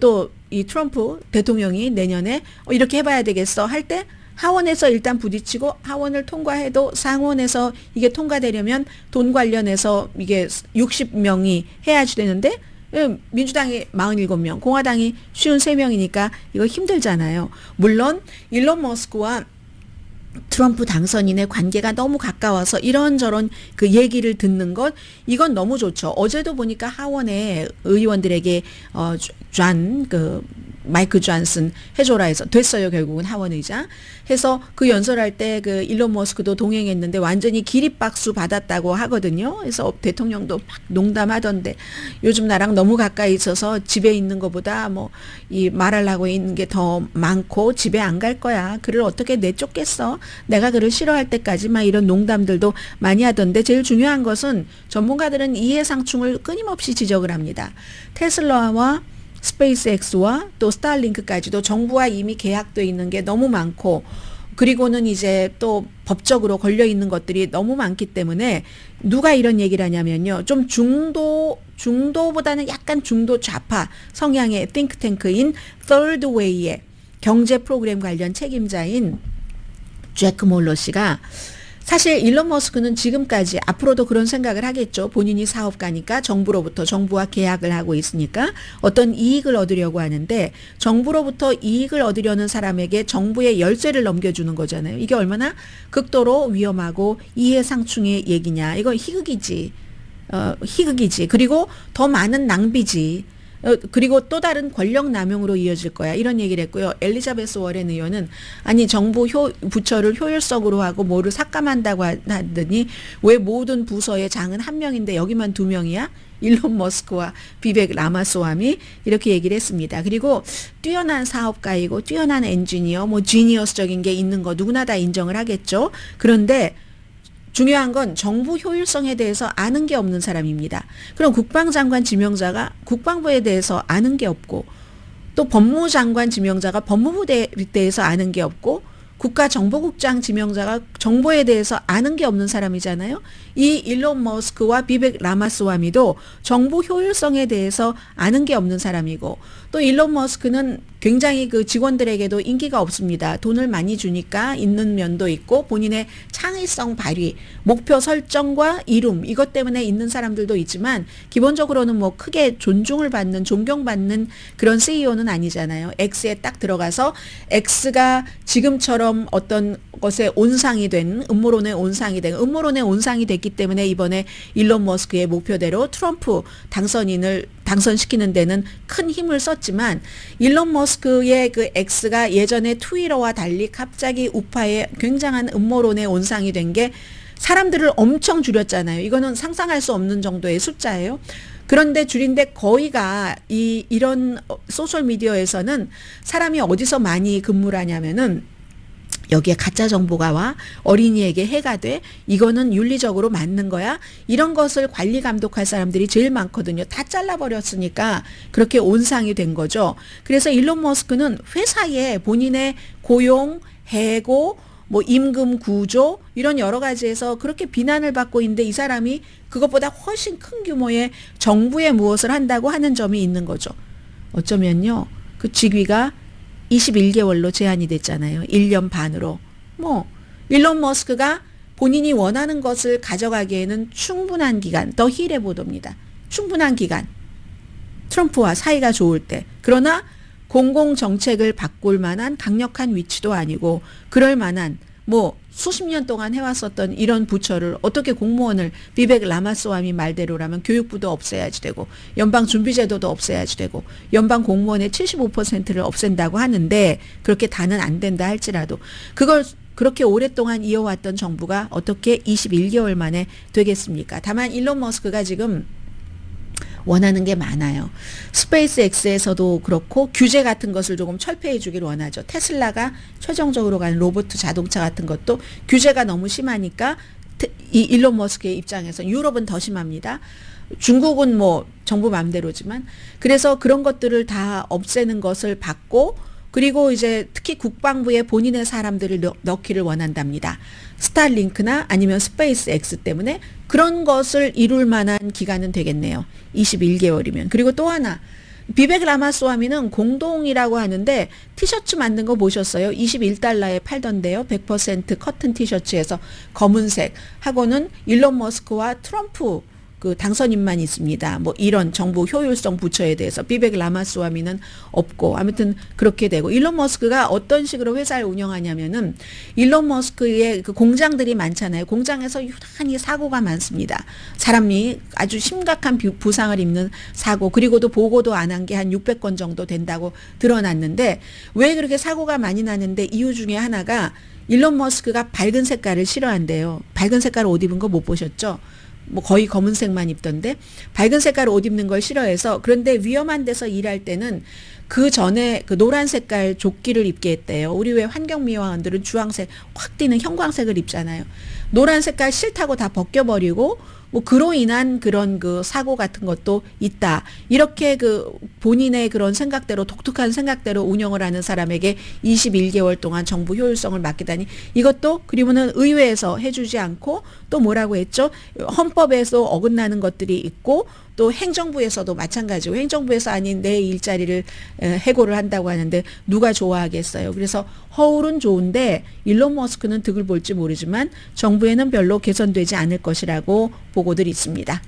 또 이 트럼프 대통령이 내년에 이렇게 해봐야 되겠어 할 때 하원에서 일단 부딪히고 하원을 통과해도 상원에서 이게 통과되려면 돈 관련해서 이게 60명이 해야지 되는데 민주당이 47명, 공화당이 53명이니까 이거 힘들잖아요. 물론 일론 머스크와 트럼프 당선인의 관계가 너무 가까워서 이런저런 그 얘기를 듣는 것 이건 너무 좋죠. 어제도 보니까 하원에 의원들에게 마이크 존슨 해줘라 해서 됐어요. 결국은 하원 의장 해서 그 연설할 때 그 일론 머스크도 동행했는데 완전히 기립박수 받았다고 하거든요. 그래서 대통령도 막 농담하던데 요즘 나랑 너무 가까이 있어서 집에 있는 것보다 뭐 이 말하려고 있는 게 더 많고 집에 안 갈 거야. 그를 어떻게 내쫓겠어? 내가 그를 싫어할 때까지 막 이런 농담들도 많이 하던데 제일 중요한 것은 전문가들은 이해상충을 끊임없이 지적을 합니다. 테슬라와 스페이스X와 또 스타링크까지도 정부와 이미 계약돼 있는 게 너무 많고 그리고는 이제 또 법적으로 걸려 있는 것들이 너무 많기 때문에 누가 이런 얘기를 하냐면요. 좀 중도보다는 약간 중도 좌파 성향의 띵크탱크인 Third Way의 경제 프로그램 관련 책임자인 제크 몰러 씨가 사실 일론 머스크는 지금까지 앞으로도 그런 생각을 하겠죠. 본인이 사업가니까 정부와 계약을 하고 있으니까 어떤 이익을 얻으려고 하는데 정부로부터 이익을 얻으려는 사람에게 정부의 열쇠를 넘겨주는 거잖아요. 이게 얼마나 극도로 위험하고 이해상충의 얘기냐. 이거 희극이지. 그리고 더 많은 낭비지. 그리고 또 다른 권력 남용으로 이어질 거야. 이런 얘기를 했고요. 엘리자베스 워렌 의원은 아니 정부 부처를 효율적으로 하고 뭐를 삭감한다고 하더니 왜 모든 부서의 장은 한 명인데 여기만 2명이야? 일론 머스크와 비벡 라마스와미 이렇게 얘기를 했습니다. 그리고 뛰어난 사업가이고 뛰어난 엔지니어 뭐 지니어스적인 게 있는 거 누구나 다 인정을 하겠죠. 그런데 중요한 건 정부 효율성에 대해서 아는 게 없는 사람입니다. 그럼 국방장관 지명자가 국방부에 대해서 아는 게 없고 또 법무장관 지명자가 법무부에 대해서 아는 게 없고 국가정보국장 지명자가 정보에 대해서 아는 게 없는 사람이잖아요. 이 일론 머스크와 비벡 라마스와미도 정보 효율성에 대해서 아는 게 없는 사람이고 또 일론 머스크는 굉장히 그 직원들에게도 인기가 없습니다. 돈을 많이 주니까 있는 면도 있고 본인의 창의성 발휘, 목표 설정과 이룸 이것 때문에 있는 사람들도 있지만 기본적으로는 뭐 크게 존경받는 그런 CEO는 아니잖아요. X에 딱 들어가서 X가 지금처럼 어떤 것에 온상이 된 음모론의 온상이 됐기 때문에 이번에 일론 머스크의 목표대로 트럼프 당선인을 당선시키는 데는 큰 힘을 썼지만 일론 머스크의 그 X가 예전에 트위터와 달리 갑자기 우파의 굉장한 음모론의 온상이 된 게 사람들을 엄청 줄였잖아요. 이거는 상상할 수 없는 정도의 숫자예요. 그런데 줄인데 거의가 이런 소셜 미디어에서는 사람이 어디서 많이 근무를 하냐면은 여기에 가짜 정보가 와 어린이에게 해가 돼 이거는 윤리적으로 맞는 거야 이런 것을 관리 감독할 사람들이 제일 많거든요. 다 잘라버렸으니까 그렇게 온상이 된 거죠. 그래서 일론 머스크는 회사에 본인의 고용, 해고, 뭐 임금 구조 이런 여러 가지에서 그렇게 비난을 받고 있는데 이 사람이 그것보다 훨씬 큰 규모의 정부에 무엇을 한다고 하는 점이 있는 거죠. 어쩌면요. 그 직위가 21개월로 제한이 됐잖아요. 1년 반으로. 뭐 일론 머스크가 본인이 원하는 것을 가져가기에는 충분한 기간, 더 힐의 보도입니다. 충분한 기간. 트럼프와 사이가 좋을 때. 그러나 공공정책을 바꿀 만한 강력한 위치도 아니고 그럴 만한 뭐 수십 년 동안 해왔었던 이런 부처를 어떻게 공무원을 비벡 라마스와미 말대로라면 교육부도 없애야지 되고 연방준비제도도 없애야지 되고 연방 공무원의 75%를 없앤다고 하는데 그렇게 다는 안 된다 할지라도 그걸 그렇게 오랫동안 이어왔던 정부가 어떻게 21개월 만에 되겠습니까? 다만 일론 머스크가 지금 원하는 게 많아요. 스페이스 X에서도 그렇고 규제 같은 것을 조금 철폐해 주길 원하죠. 테슬라가 최종적으로 가는 로봇 자동차 같은 것도 규제가 너무 심하니까 이 일론 머스크의 입장에서 유럽은 더 심합니다. 중국은 뭐 정부 마음대로지만 그래서 그런 것들을 다 없애는 것을 받고 그리고 이제 특히 국방부에 본인의 사람들을 넣기를 원한답니다. 스타링크나 아니면 스페이스 X 때문에 그런 것을 이룰 만한 기간은 되겠네요. 21개월이면. 그리고 또 하나 비벡 라마스와미는 공동이라고 하는데 티셔츠 만든 거 보셨어요? 21달러에 팔던데요. 100% 커튼 티셔츠에서 검은색 하고는 일론 머스크와 트럼프 그 당선인만 있습니다. 뭐 이런 정부 효율성 부처에 대해서 비벡 라마스와미는 없고 아무튼 그렇게 되고 일론 머스크가 어떤 식으로 회사를 운영하냐면은 일론 머스크의 그 공장들이 많잖아요. 공장에서 유난히 사고가 많습니다. 사람이 아주 심각한 부상을 입는 사고 그리고도 보고도 안 한 게 한 600건 정도 된다고 드러났는데 왜 그렇게 사고가 많이 나는데 이유 중에 하나가 일론 머스크가 밝은 색깔을 싫어한대요. 밝은 색깔 옷 입은 거 못 보셨죠? 뭐 거의 검은색만 입던데 밝은 색깔 옷 입는 걸 싫어해서 그런데 위험한 데서 일할 때는 그 전에 그 노란 색깔 조끼를 입게 했대요. 우리 왜 환경미화원들은 주황색 확 띄는 형광색을 입잖아요. 노란 색깔 싫다고 다 벗겨버리고 뭐 그로 인한 그런 그 사고 같은 것도 있다. 이렇게 그 본인의 그런 생각대로 독특한 생각대로 운영을 하는 사람에게 21개월 동안 정부 효율성을 맡기다니 이것도 그리고는 의회에서 해주지 않고 또 뭐라고 했죠? 헌법에서 어긋나는 것들이 있고 또 행정부에서도 마찬가지고 행정부에서 아닌 내 일자리를 해고를 한다고 하는데 누가 좋아하겠어요. 그래서 허울은 좋은데 일론 머스크는 득을 볼지 모르지만 정부에는 별로 개선되지 않을 것이라고 보고들이 있습니다.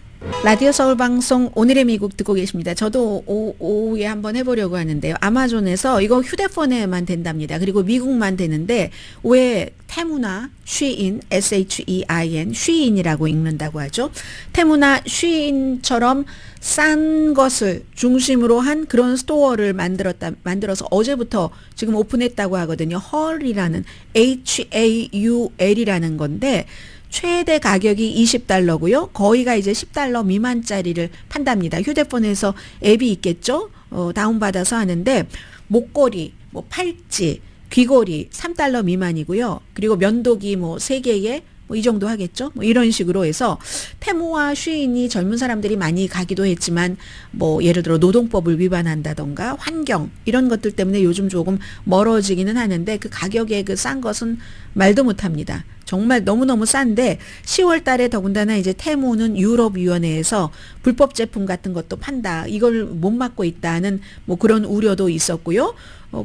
라디오 서울 방송 오늘의 미국 듣고 계십니다. 저도 오후에 한번 해보려고 하는데요. 아마존에서 이거 휴대폰에만 된답니다. 그리고 미국만 되는데 왜 테무나 쉬인 SHEIN 쉬인이라고 읽는다고 하죠. 테무나 쉬인처럼 싼 것을 중심으로 한 그런 스토어를 만들어서 어제부터 지금 오픈했다고 하거든요. 헐이라는 HAUL이라는 건데 최대 가격이 $20고요. 거의가 이제 $10 미만짜리를 판답니다. 휴대폰에서 앱이 있겠죠. 다운받아서 하는데 목걸이, 뭐 팔찌, 귀걸이 $3 미만이고요. 그리고 면도기 뭐 3개에 뭐 이 정도 하겠죠. 뭐 이런 식으로 해서 테무와 쉬인이 젊은 사람들이 많이 가기도 했지만 뭐 예를 들어 노동법을 위반한다던가 환경 이런 것들 때문에 요즘 조금 멀어지기는 하는데 그 가격의 그 싼 것은 말도 못합니다. 정말 너무너무 싼데 10월 달에 더군다나 이제 테무는 유럽위원회에서 불법 제품 같은 것도 판다. 이걸 못 막고 있다는 뭐 그런 우려도 있었고요.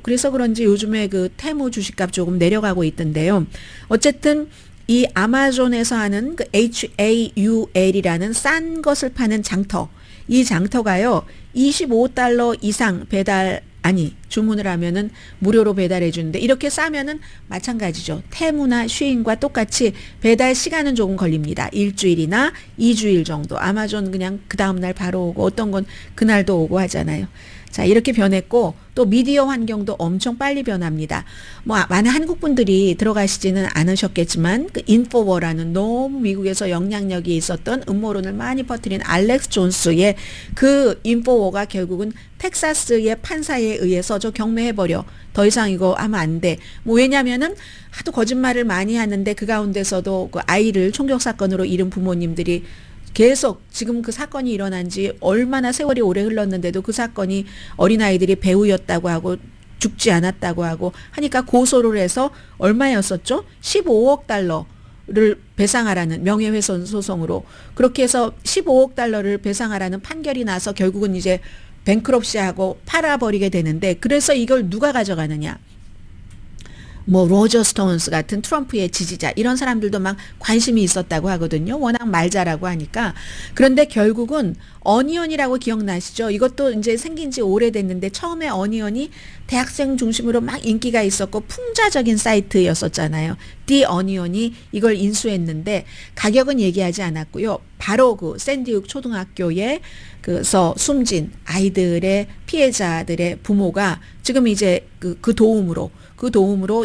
그래서 그런지 요즘에 그 테무 주식값 조금 내려가고 있던데요. 어쨌든 이 아마존에서 하는 그 HAUL이라는 싼 것을 파는 장터. 이 장터가요. $25 이상 배달 아니 주문을 하면은 무료로 배달해 주는데 이렇게 싸면은 마찬가지죠. 테무나 쉬인과 똑같이 배달 시간은 조금 걸립니다. 일주일이나 2주일 정도. 아마존 그냥 그 다음날 바로 오고 어떤 건 그날도 오고 하잖아요. 자, 이렇게 변했고 또 미디어 환경도 엄청 빨리 변합니다. 뭐 많은 한국 분들이 들어가시지는 않으셨겠지만 그 인포워라는 너무 미국에서 영향력이 있었던 음모론을 많이 퍼뜨린 알렉스 존스의 그 인포워가 결국은 텍사스의 판사에 의해서 저 경매해버려. 더 이상 이거 하면 안 돼. 뭐 왜냐면은 하도 거짓말을 많이 하는데 그 가운데서도 그 아이를 총격 사건으로 잃은 부모님들이 계속 지금 그 사건이 일어난 지 얼마나 세월이 오래 흘렀는데도 그 사건이 어린아이들이 배우였다고 하고 죽지 않았다고 하고 하니까 고소를 해서 얼마였었죠? 15억 달러를 배상하라는 명예훼손 소송으로 그렇게 해서 15억 달러를 배상하라는 판결이 나서 결국은 이제 뱅크럽시하고 팔아버리게 되는데 그래서 이걸 누가 가져가느냐? 뭐 로저 스톤스 같은 트럼프의 지지자 이런 사람들도 막 관심이 있었다고 하거든요. 워낙 말 잘하고 하니까. 그런데 결국은 어니언이라고 기억나시죠? 이것도 이제 생긴 지 오래됐는데 처음에 어니언이 대학생 중심으로 막 인기가 있었고 풍자적인 사이트였었잖아요. 디 어니언이 이걸 인수했는데 가격은 얘기하지 않았고요. 바로 그 샌디욱 초등학교에 그서 숨진 아이들의 피해자들의 부모가 지금 이제 그 도움으로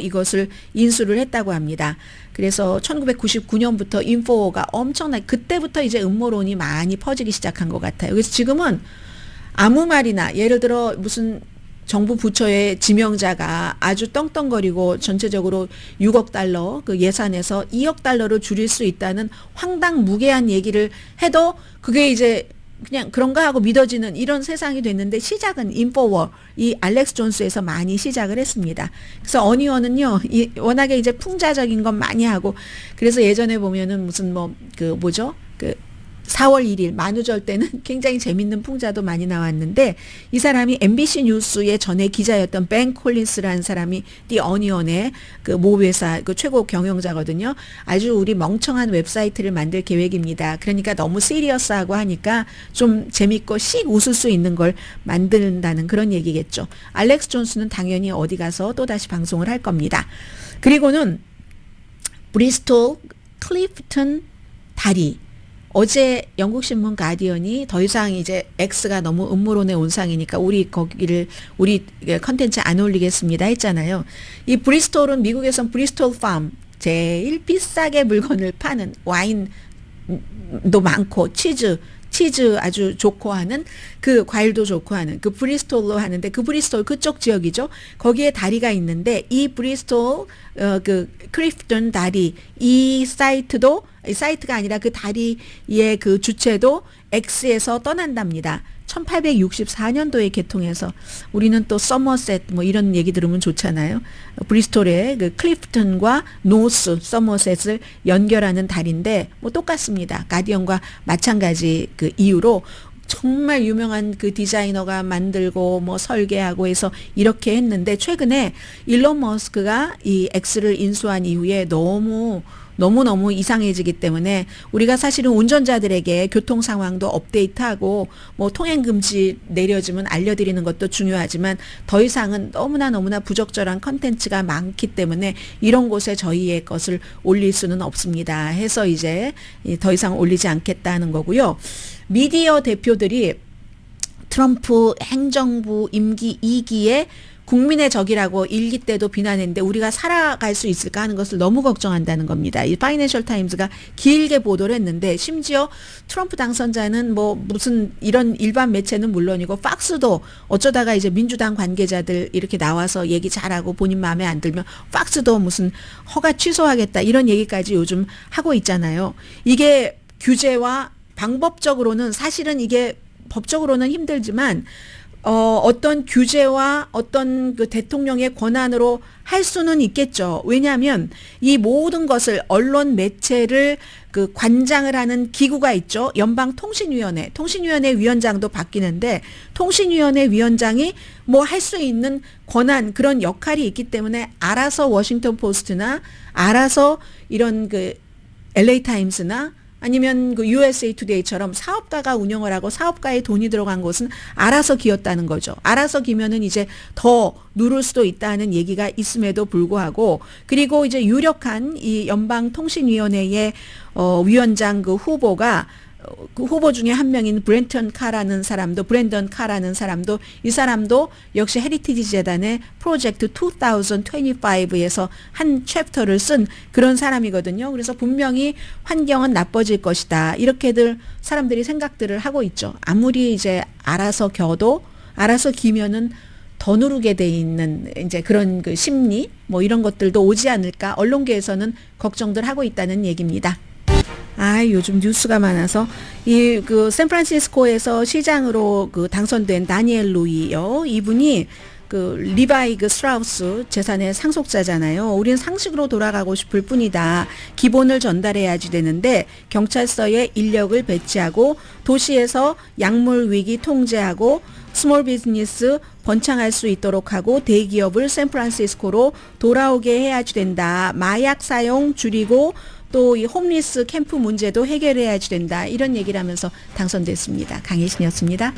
이것을 인수를 했다고 합니다. 그래서 1999년부터 인포가 엄청나게 그때부터 이제 음모론이 많이 퍼지기 시작한 것 같아요. 그래서 지금은 아무 말이나 예를 들어 무슨 정부 부처의 지명자가 아주 떵떵거리고 전체적으로 6억 달러 그 예산에서 2억 달러를 줄일 수 있다는 황당무계한 얘기를 해도 그게 이제 그냥 그런가 하고 믿어지는 이런 세상이 됐는데 시작은 인포워 이 알렉스 존스에서 많이 시작을 했습니다. 그래서 어니언은요 워낙에 이제 풍자적인 건 많이 하고 그래서 예전에 보면은 무슨 뭐 그 뭐죠 4월 1일 만우절 때는 굉장히 재밌는 풍자도 많이 나왔는데 이 사람이 MBC 뉴스의 전에 기자였던 벤 콜린스라는 사람이 디 어니언의 그 모회사 그 최고 경영자거든요. 아주 우리 멍청한 웹사이트를 만들 계획입니다. 그러니까 너무 시리어스하고 하니까 좀 재밌고 씩 웃을 수 있는 걸 만든다는 그런 얘기겠죠. 알렉스 존스는 당연히 어디 가서 또다시 방송을 할 겁니다. 그리고는 브리스톨 클리프턴 다리 어제 영국 신문 가디언이 더 이상 이제 X가 너무 음모론의 온상이니까 우리 컨텐츠 안 올리겠습니다 했잖아요. 이 브리스톨은 미국에선 브리스톨 팜 제일 비싸게 물건을 파는 와인도 많고 치즈 아주 좋고 하는 그 과일도 좋고 하는 그 브리스톨로 하는데 그 브리스톨 그쪽 지역이죠. 거기에 다리가 있는데 이 브리스톨 그 크리프턴 다리 이 사이트가 아니라 그 다리의 그 주체도 X에서 떠난답니다. 1864년도에 개통해서 우리는 또 서머셋 뭐 이런 얘기 들으면 좋잖아요. 브리스톨의 그 클리프턴과 노스 서머셋을 연결하는 다리인데 뭐 똑같습니다. 가디언과 마찬가지 그 이유로 정말 유명한 그 디자이너가 만들고 뭐 설계하고 해서 이렇게 했는데 최근에 일론 머스크가 이 X를 인수한 이후에 너무너무 이상해지기 때문에 우리가 사실은 운전자들에게 교통 상황도 업데이트하고 뭐 통행 금지 내려지면 알려드리는 것도 중요하지만 더 이상은 너무나 부적절한 컨텐츠가 많기 때문에 이런 곳에 저희의 것을 올릴 수는 없습니다. 해서 이제 더 이상 올리지 않겠다는 거고요. 미디어 대표들이 트럼프 행정부 임기 2기에 국민의 적이라고 1기 때도 비난했는데 우리가 살아갈 수 있을까 하는 것을 너무 걱정한다는 겁니다. 이 파이낸셜 타임즈가 길게 보도를 했는데 심지어 트럼프 당선자는 뭐 무슨 이런 일반 매체는 물론이고 팍스도 어쩌다가 이제 민주당 관계자들 이렇게 나와서 얘기 잘하고 본인 마음에 안 들면 팍스도 무슨 허가 취소하겠다 이런 얘기까지 요즘 하고 있잖아요. 이게 규제와 방법적으로는 사실은 이게 법적으로는 힘들지만 어떤 규제와 어떤 그 대통령의 권한으로 할 수는 있겠죠. 왜냐하면 이 모든 것을 언론 매체를 그 관장을 하는 기구가 있죠. 연방통신위원회. 통신위원회 위원장도 바뀌는데 통신위원회 위원장이 뭐 할 수 있는 권한 그런 역할이 있기 때문에 알아서 워싱턴 포스트나 알아서 이런 그 LA 타임스나 아니면 그 USA 투데이처럼 사업가가 운영을 하고 사업가의 돈이 들어간 곳은 알아서 기었다는 거죠. 알아서 기면은 이제 더 누를 수도 있다는 얘기가 있음에도 불구하고, 그리고 이제 유력한 이 연방통신위원회의 위원장 그 후보가 그 후보 중에 한 명인 브랜던 카라는 사람도 이 사람도 역시 헤리티지 재단의 프로젝트 2025에서 한 챕터를 쓴 그런 사람이거든요. 그래서 분명히 환경은 나빠질 것이다. 이렇게들 사람들이 생각들을 하고 있죠. 아무리 이제 알아서 겨도 알아서 기면은 더 누르게 돼 있는 이제 그런 그 심리 뭐 이런 것들도 오지 않을까 언론계에서는 걱정들 하고 있다는 얘기입니다. 요즘 뉴스가 많아서 이 그 샌프란시스코에서 시장으로 그 당선된 다니엘 루이요. 이분이 그 리바이 그 스트라우스 재산의 상속자잖아요. 우린 상식으로 돌아가고 싶을 뿐이다. 기본을 전달해야지 되는데 경찰서에 인력을 배치하고 도시에서 약물 위기 통제하고 스몰 비즈니스 번창할 수 있도록 하고 대기업을 샌프란시스코로 돌아오게 해야지 된다. 마약 사용 줄이고 또 이 홈리스 캠프 문제도 해결해야지 된다. 이런 얘기를 하면서 당선됐습니다. 강혜신이었습니다.